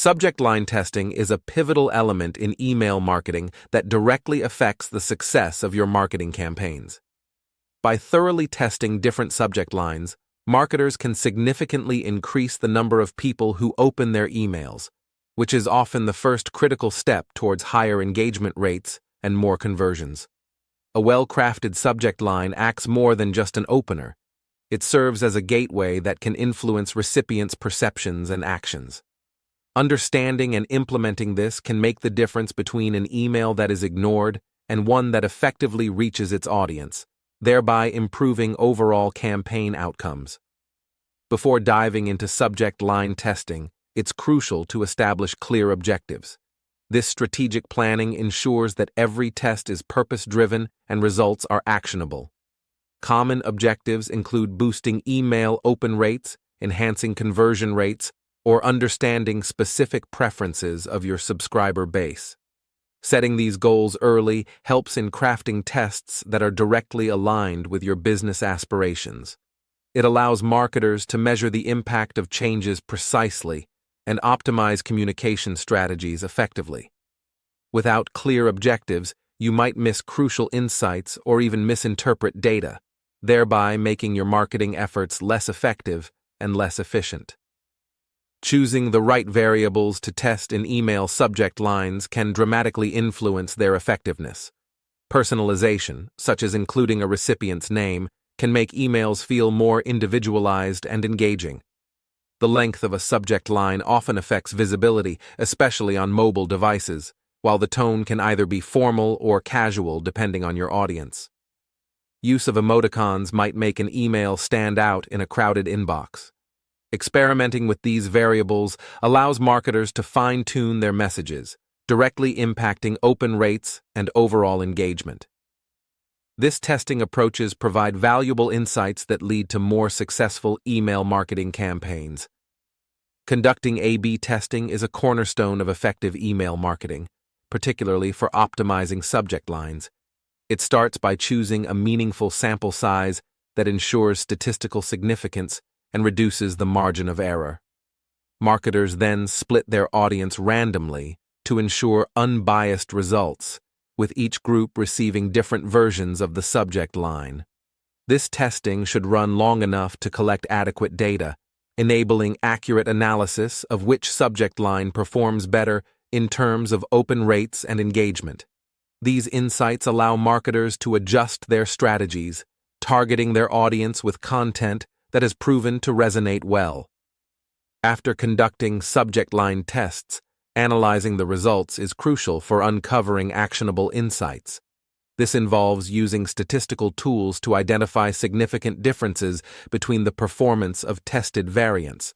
Subject line testing is a pivotal element in email marketing that directly affects the success of your marketing campaigns. By thoroughly testing different subject lines, marketers can significantly increase the number of people who open their emails, which is often the first critical step towards higher engagement rates and more conversions. A well-crafted subject line acts more than just an opener. It serves as a gateway that can influence recipients' perceptions and actions. Understanding and implementing this can make the difference between an email that is ignored and one that effectively reaches its audience, thereby improving overall campaign outcomes. Before diving into subject line testing, it's crucial to establish clear objectives. This strategic planning ensures that every test is purpose-driven and results are actionable. Common objectives include boosting email open rates, enhancing conversion rates, or understanding specific preferences of your subscriber base. Setting these goals early helps in crafting tests that are directly aligned with your business aspirations. It allows marketers to measure the impact of changes precisely and optimize communication strategies effectively. Without clear objectives, you might miss crucial insights or even misinterpret data, thereby making your marketing efforts less effective and less efficient. Choosing the right variables to test in email subject lines can dramatically influence their effectiveness. Personalization, such as including a recipient's name, can make emails feel more individualized and engaging. The length of a subject line often affects visibility, especially on mobile devices, while the tone can either be formal or casual depending on your audience. Use of emoticons might make an email stand out in a crowded inbox. Experimenting with these variables allows marketers to fine-tune their messages, directly impacting open rates and overall engagement. This testing approaches provide valuable insights that lead to more successful email marketing campaigns. Conducting A/B testing is a cornerstone of effective email marketing, particularly for optimizing subject lines. It starts by choosing a meaningful sample size that ensures statistical significance and reduces the margin of error. Marketers then split their audience randomly to ensure unbiased results, with each group receiving different versions of the subject line. This testing should run long enough to collect adequate data, enabling accurate analysis of which subject line performs better in terms of open rates and engagement. These insights allow marketers to adjust their strategies, targeting their audience with content that has proven to resonate well. After conducting subject line tests, analyzing the results is crucial for uncovering actionable insights. This involves using statistical tools to identify significant differences between the performance of tested variants.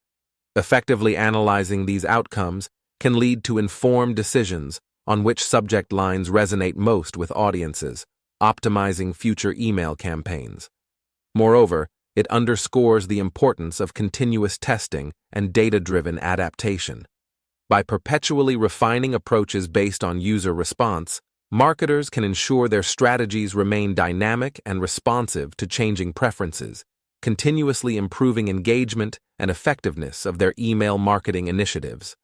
Effectively analyzing these outcomes can lead to informed decisions on which subject lines resonate most with audiences, optimizing future email campaigns. Moreover, it underscores the importance of continuous testing and data-driven adaptation. By perpetually refining approaches based on user response, marketers can ensure their strategies remain dynamic and responsive to changing preferences, continuously improving engagement and effectiveness of their email marketing initiatives.